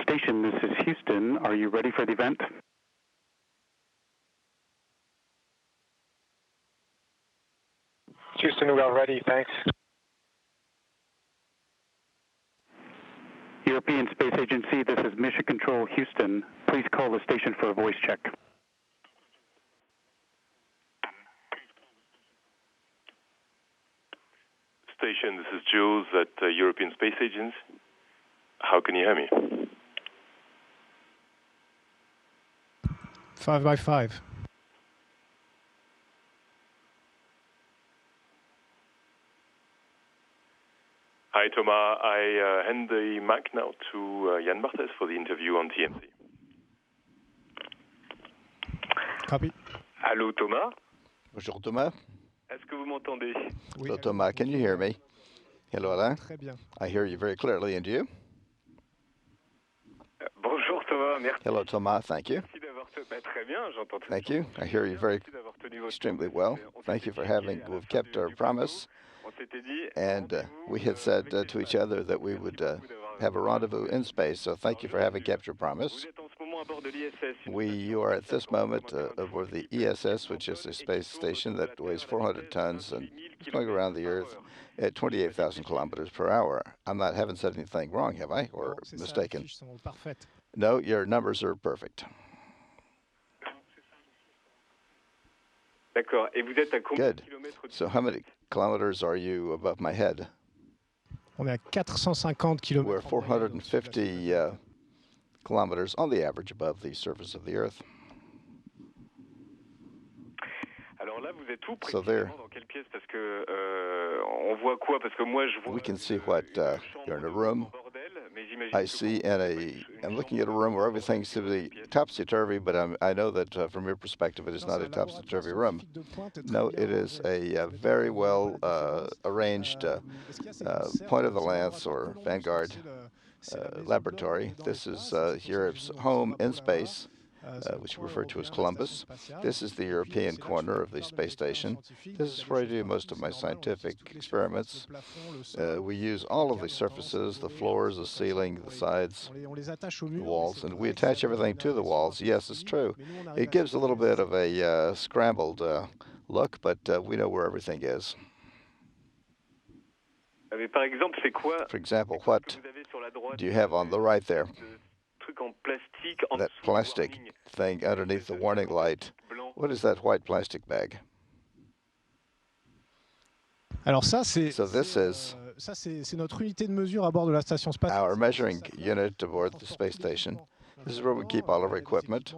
Station, this is Houston. Are you ready for the event? Houston, we are ready, thanks. European Space Agency, this is Mission Control Houston. Please call the station for a voice check. Station, this is Jules at European Space Agency. How can you hear me? 5 by 5. Hi, Thomas. I hand the mic now to Jan Barthes for the interview on TMC. Copy. Allô, Thomas? Bonjour, Thomas. Est-ce que vous m'entendez? Hello, Thomas. Can you hear me? Hello, Alain. Très bien. I hear you very clearly, and you? Bonjour, Thomas. Merci. Hello, Thomas. Thank you. Merci d'avoir très bien, j'entends tout. Thank you. I hear you very extremely well. Thank you for we've kept our promise. And we had said to each other that we would have a rendezvous in space, so thank you for having kept your promise. You are at this moment aboard the ESS, which is a space station that weighs 400 tons and is going around the Earth at 28,000 kilometers per hour. Haven't said anything wrong, have I, or mistaken? No, your numbers are perfect. Good. So how many kilometers are you above my head? On est à 450 km. We're 450 kilometers on the average above the surface of the Earth. So there, we can see what you're in a room. I see I'm looking at a room where everything seems to be topsy-turvy, but I know that from your perspective it is not a topsy-turvy room. No, it is a very well arranged point of the lance or vanguard laboratory. This is Europe's home in space, which we refer to as Columbus. This is the European corner of the space station. This is where I do most of my scientific experiments. We use all of the surfaces, the floors, the ceiling, the sides, the walls, and we attach everything to the walls. Yes, it's true. It gives a little bit of a scrambled look, but we know where everything is. For example, what do you have on the right there? That plastic thing underneath the warning light. What is that white plastic bag? So this is notre unité de mesure à bord de la station spatiale. Our measuring unit aboard the space station. This is where we keep all of our equipment.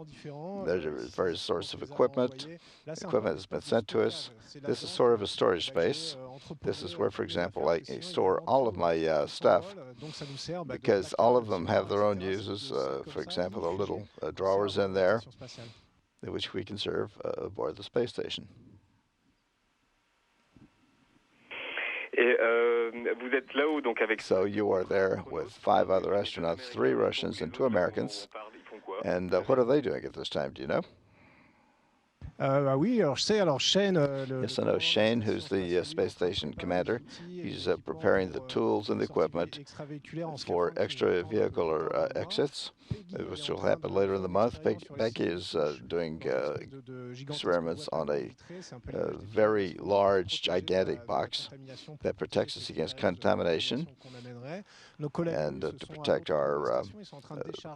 There's various sources of equipment. Equipment has been sent to us. This is sort of a storage space. This is where, for example, I store all of my stuff, because all of them have their own uses. For example, there are little drawers in there, which we can serve aboard the space station. So you are there with 5 other astronauts, 3 Russians and 2 Americans. And what are they doing at this time? Do you know? Yes, I know Shane, who's the space station commander. He's preparing the tools and the equipment for extravehicular exits, which will happen later in the month. Becky is doing experiments on a very large, gigantic box that protects us against contamination and to protect our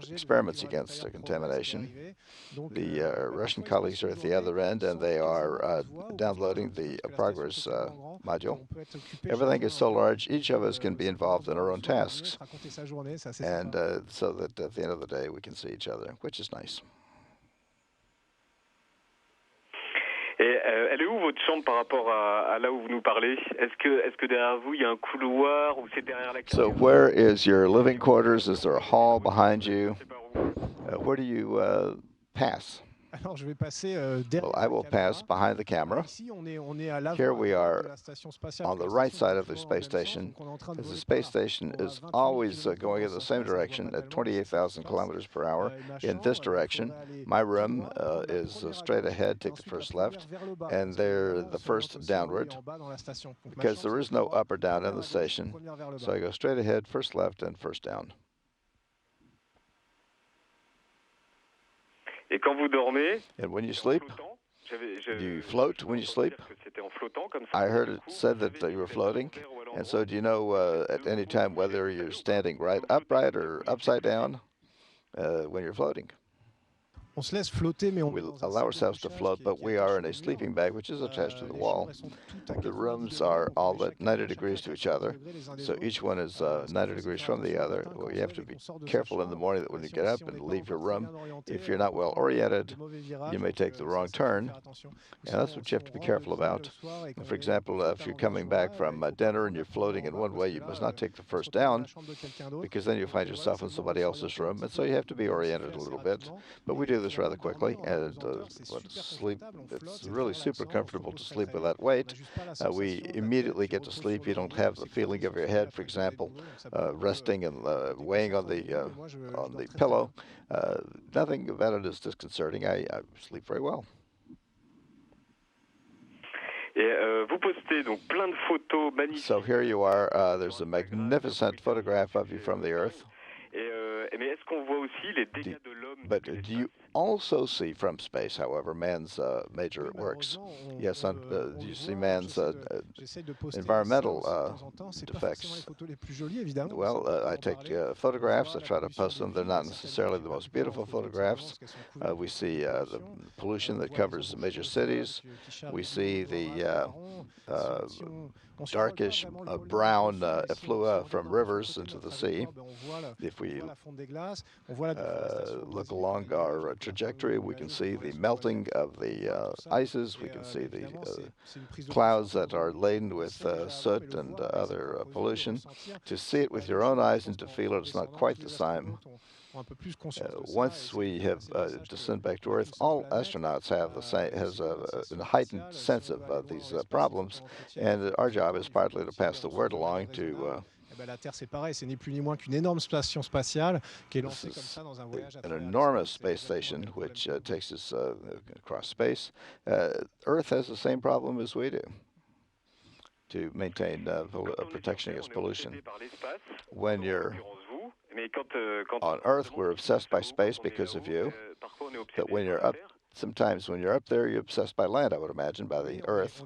experiments against contamination. The Russian colleagues are at the other end, and they are downloading the progress module. Everything is so large, each of us can be involved in our own tasks, and so that at the end of the day we can see each other, which is nice. Et elle est où votre chambre par rapport à là où vous nous parlez? Est-ce que derrière vous il y a un couloir ou c'est derrière la So where is your living quarters? Is there a hall behind you? Where do you pass? Well, I will pass behind the camera. Here we are on the right side of the space station, as the space station is always going in the same direction at 28,000 kilometers per hour in this direction. My room is straight ahead, take the first left, and they're the first downward, because there is no up or down in the station. So I go straight ahead, first left, and first down. Et quand vous dormez, And when you sleep, do you float when you sleep? I heard it said that you were floating. And so do you know at any time whether you're standing right upright or upside down when you're floating? On se laisse flotter, mais on We allow ourselves to float, but we are in a sleeping bag, which is attached to the wall. The rooms are all at 90 degrees to each other, so each one is 90 degrees from the other. Well, you have to be careful in the morning that when you get up and leave your room, if you're not well oriented, you may take the wrong turn, and that's what you have to be careful about. For example, if you're coming back from dinner and you're floating in one way, you must not take the first down, because then you'll find yourself in somebody else's room, and so you have to be oriented a little bit. But we do this rather quickly, and sleep, it's really super comfortable to sleep with that weight. We immediately get to sleep. You don't have the feeling of your head, for example, resting and weighing on the pillow. Nothing about it is disconcerting. I sleep very well. Vous postez donc plein de photos magnifiques. So here you are. There's a magnificent photograph of you from the Earth. Mais est-ce qu'on voit aussi les dégâts de l'homme? But do you also see from space, however, man's major works? Yes, do you see man's environmental defects? Well, I take photographs. I try to post them. They're not necessarily the most beautiful photographs. We see the pollution that covers the major cities. We see the darkish brown efflua from rivers into the sea. If we look along our trajectory, we can see the melting of the ices. We can see the clouds that are laden with soot and other pollution. To see it with your own eyes and to feel it is not quite the same. Once we have descended back to Earth, all astronauts have a heightened sense of these problems, and our job is partly to pass the word along to. La Terre, c'est pareil, c'est ni plus ni moins qu'une énorme station spatiale qui est lancée comme ça dans un voyage. An enormous space station which takes us across space. Earth has the same problem as we do to maintain protection against pollution. When you're on Earth, we're obsessed by space because of you, but when you're up, sometimes when you're up there, you're obsessed by land, I would imagine, by the Earth.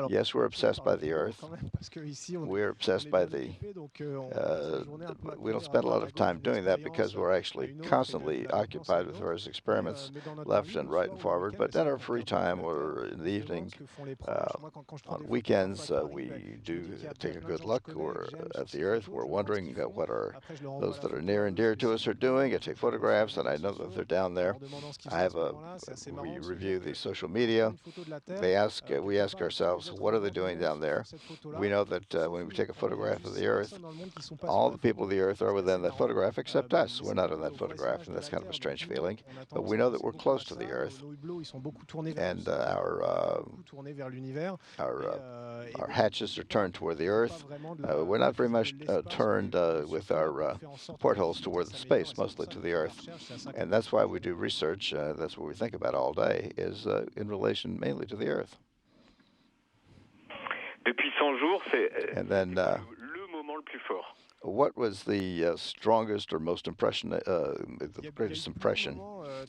Yes, we're obsessed by the Earth. We're obsessed by the... we don't spend a lot of time doing that because we're actually constantly occupied with various experiments, left and right and forward. But in our free time or in the evening, on weekends, we do take a good look at the Earth. We're wondering what those that are near and dear to us are doing. I take photographs, and I know that they're down there. We review the social media. We ask ourselves, what are they doing down there? We know that when we take a photograph of the Earth, all the people of the Earth are within that photograph except us. We're not in that photograph, and that's kind of a strange feeling. But we know that we're close to the Earth, and our hatches are turned toward the Earth. We're not very much turned with our portholes toward the space, mostly to the Earth. And that's why we do research. That's what we think about all day, is in relation mainly to the Earth. Depuis 100 jours, c'est le moment le plus fort. What was the strongest or most the greatest impression?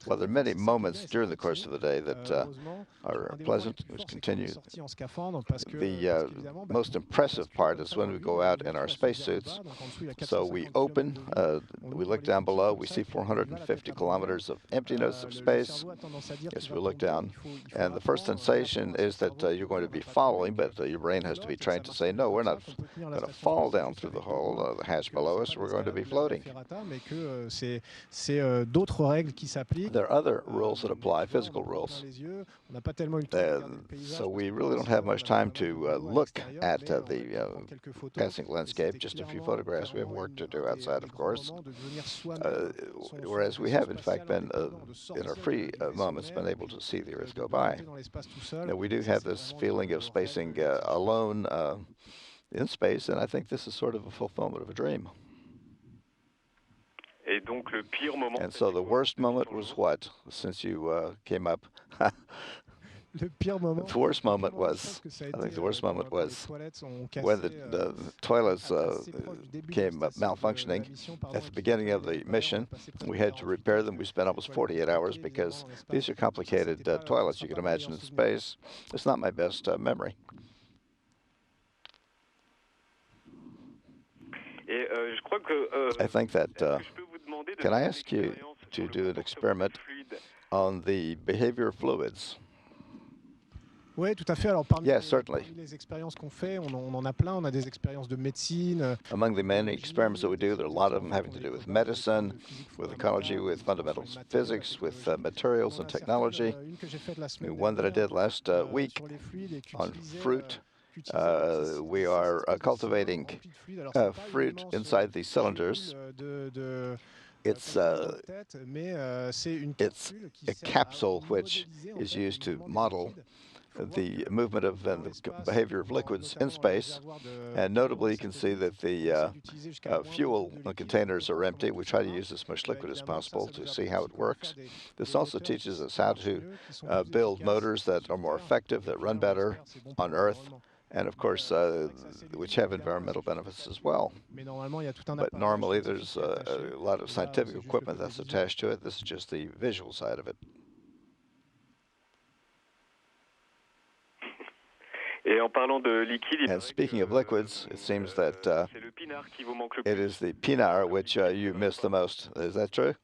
Well, there are many moments during the course of the day that are pleasant, which continue. The most impressive part is when we go out in our spacesuits. So we open, we look down below, we see 450 kilometers of emptiness of space. Yes, we look down. And the first sensation is that you're going to be following, but your brain has to be trained to say, no, we're not going to fall down through the hole. The hatch below us, we're going to be floating. There are other rules that apply, physical rules. So we really don't have much time to look at the passing landscape, just a few photographs. We have work to do outside, of course. Whereas we have, in fact, been, in our free moments, been able to see the Earth go by. Now, we do have this feeling of spacing alone in space, and I think this is sort of a fulfillment of a dream. And so the worst moment was what, since you came up? The worst moment was, I think the worst moment was when the toilets came malfunctioning at the beginning of the mission. We had to repair them. We spent almost 48 hours because these are complicated toilets you can imagine in space. It's not my best memory. I think that, can I ask you to do an experiment on the behavior of fluids? Oui, tout à fait. Alors, parmi yes, certainly. les expériences qu'on fait, on en a plein. On a des expériences de médecine. Among the many experiments that we do, there are a lot of them having to do with medicine, with ecology, with fundamentals of physics, with materials and technology. One that I did last week on fruit. We are cultivating fruit inside these cylinders. It's a capsule which is used to model the movement of and the behavior of liquids in space. And notably, you can see that the fuel containers are empty. We try to use as much liquid as possible to see how it works. This also teaches us how to build motors that are more effective, that run better on Earth, and of course, which have environmental benefits as well. But normally, there's a lot of scientific equipment that's attached to it. This is just the visual side of it. And speaking of liquids, it seems that it is the pinard which you miss the most. Is that true?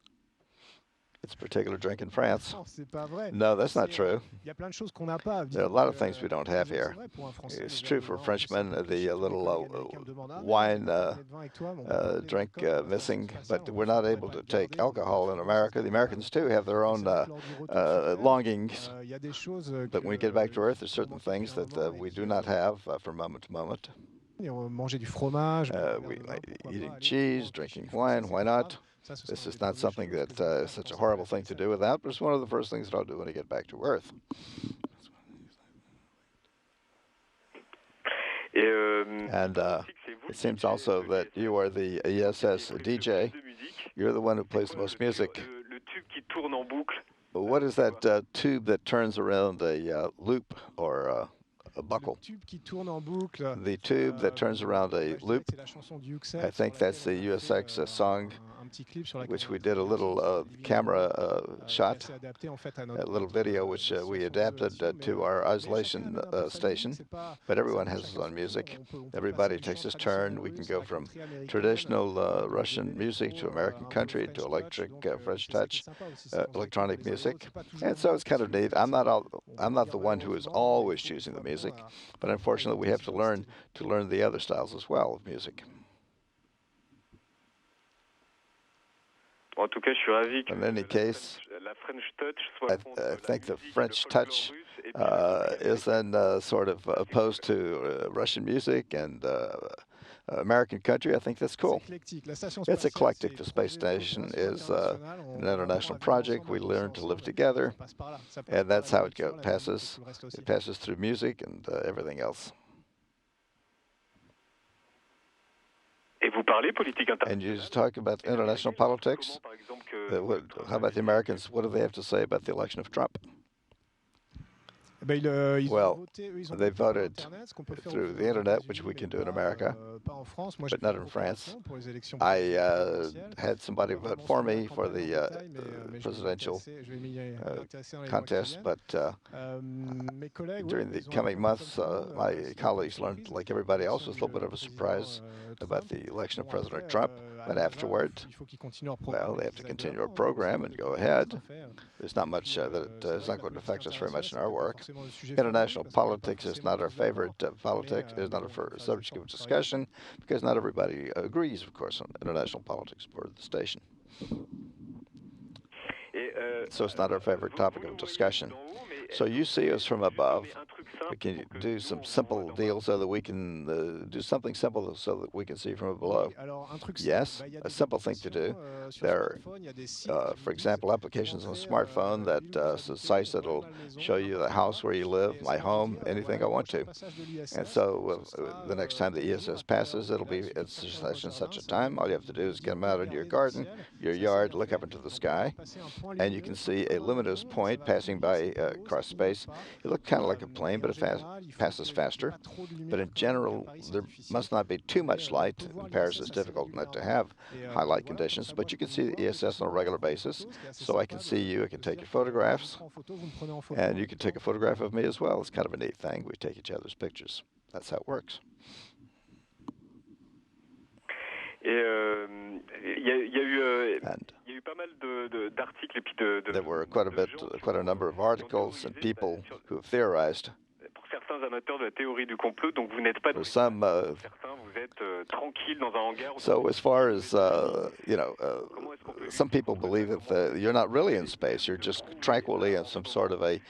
It's a particular drink in France. No, that's not true. There are a lot of things we don't have here. It's true for Frenchmen, the little wine drink missing, but we're not able to take alcohol in America. The Americans, too, have their own longings. But when we get back to Earth, there's certain things that we do not have from moment to moment. Eating cheese, drinking wine, why not? This is not something that is such a horrible thing to do without, but it's one of the first things that I'll do when I get back to Earth. And it seems also that you are the ISS DJ. You're the one who plays the most music. What is that tube that turns around a loop or a buckle? The tube that turns around a loop, I think that's the USX song, which we did a little camera shot, a little video which we adapted to our isolation station. But everyone has his own music. Everybody takes his turn. We can go from traditional Russian music to American country to electric French touch, electronic music. And so it's kind of neat. I'm not the one who is always choosing the music, but unfortunately we have to learn the other styles as well of music. In any case, I think the French touch is then sort of opposed to Russian music and American country. I think that's cool. It's eclectic. The space station is an international project. We learn to live together, and that's how it passes. It passes through music and everything else. And you talk about international politics. How about the Americans? What do they have to say about the election of Trump? Well, they voted through the internet, which we can do in America, but not in France. I had somebody vote for me for the presidential contest, but during the coming months, my colleagues learned, like everybody else, was a little bit of a surprise about the election of President Trump. But afterward, well, they have to continue our program and go ahead. There's not much that is not going to affect us very much in our work. International politics is not our favorite politics. It's not a subject of discussion because not everybody agrees, of course, on international politics for the station. So it's not our favorite topic of discussion. So you see us from above. We can do some simple deals so that we can do something simple so that we can see from below. Yes, a simple thing to do. There are, for example, applications on a smartphone that sites that will show you the house where you live, my home, anything I want to. And so the next time the ESS passes, it'll be at such and such a time. All you have to do is get them out into your garden, your yard, look up into the sky, and you can see a luminous point passing by across space. It looks kind of like a plane, but it passes faster. But in general, there must not be too much light. In Paris, it's difficult not to have high light conditions, but you can see the ESS on a regular basis. So I can see you, I can take your photographs, and you can take a photograph of me as well. It's kind of a neat thing. We take each other's pictures. That's how it works. There were quite a number of articles and people who have theorized. For some, so as far as some people believe that you're not really in space; you're just tranquilly in some sort of a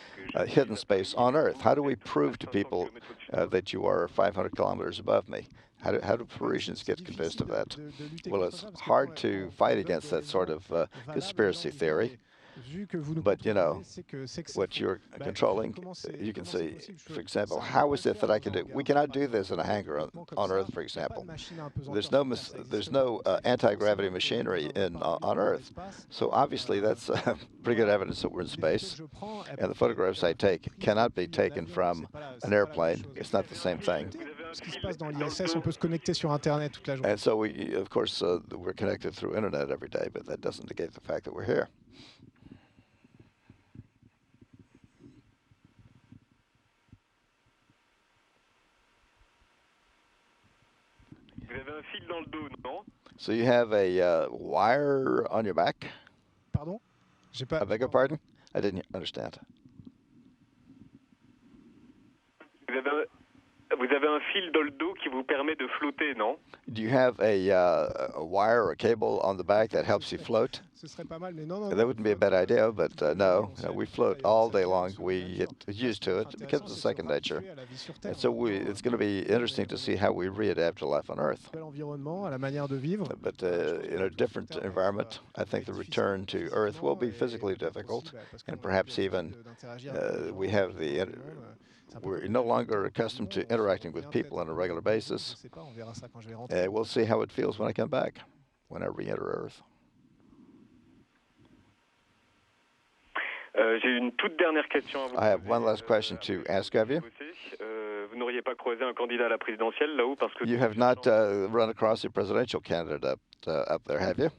hidden space on Earth. How do we prove to people that you are 500 kilometers above me? How do Parisians get convinced of that? Well, it's hard to fight against that sort of conspiracy theory. But you know, what you're controlling, you can see, for example, how is it that I can do? We cannot do this in a hangar on Earth, for example. There's no anti-gravity machinery on Earth. So obviously that's pretty good evidence that we're in space. And the photographs I take cannot be taken from an airplane. It's not the same thing. And so we, of course, we're connected through internet every day, but that doesn't negate the fact that we're here. So you have a wire on your back? Pardon? I beg your pardon? I didn't understand. Vous avez un fil dans le dos qui vous permet de flotter, non? Do you have a wire or a cable on the back that helps you float? That wouldn't be a bad idea, but no, we float all day long. We get used to it. It becomes a second nature. And so it's going to be interesting to see how we readapt to life on Earth. But in a different environment, I think the return to Earth will be physically difficult, and perhaps even we're no longer accustomed to interacting with people on a regular basis. We'll see how it feels when I come back, when I re-enter Earth. I have one last question to ask of you. You have not run across a presidential candidate up there, have you?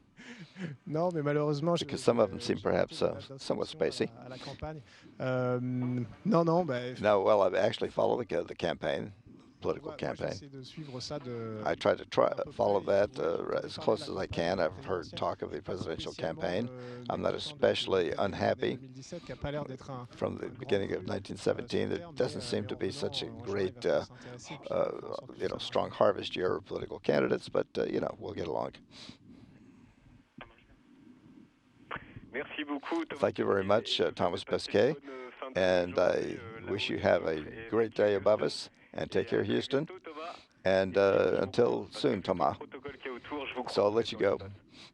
No, mais malheureusement, because some of them seem perhaps somewhat spacey. No, well, I've actually followed the campaign, political campaign. I try to follow that as close as I can. I've heard talk of the presidential campaign. I'm not especially unhappy. From the beginning of 1917, it doesn't seem to be such a great, strong harvest year of political candidates, but, we'll get along. Thank you very much, Thomas Pesquet, and I wish you have a great day above us, and take care, Houston, and until soon, Thomas. So I'll let you go.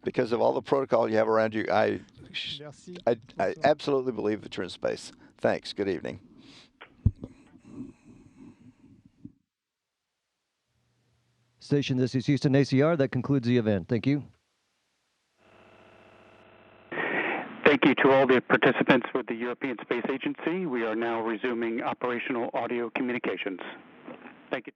Because of all the protocol you have around you, I absolutely believe that you're in space. Thanks. Good evening. Station, this is Houston ACR. That concludes the event. Thank you. Thank you to all the participants with the European Space Agency. We are now resuming operational audio communications. Thank you.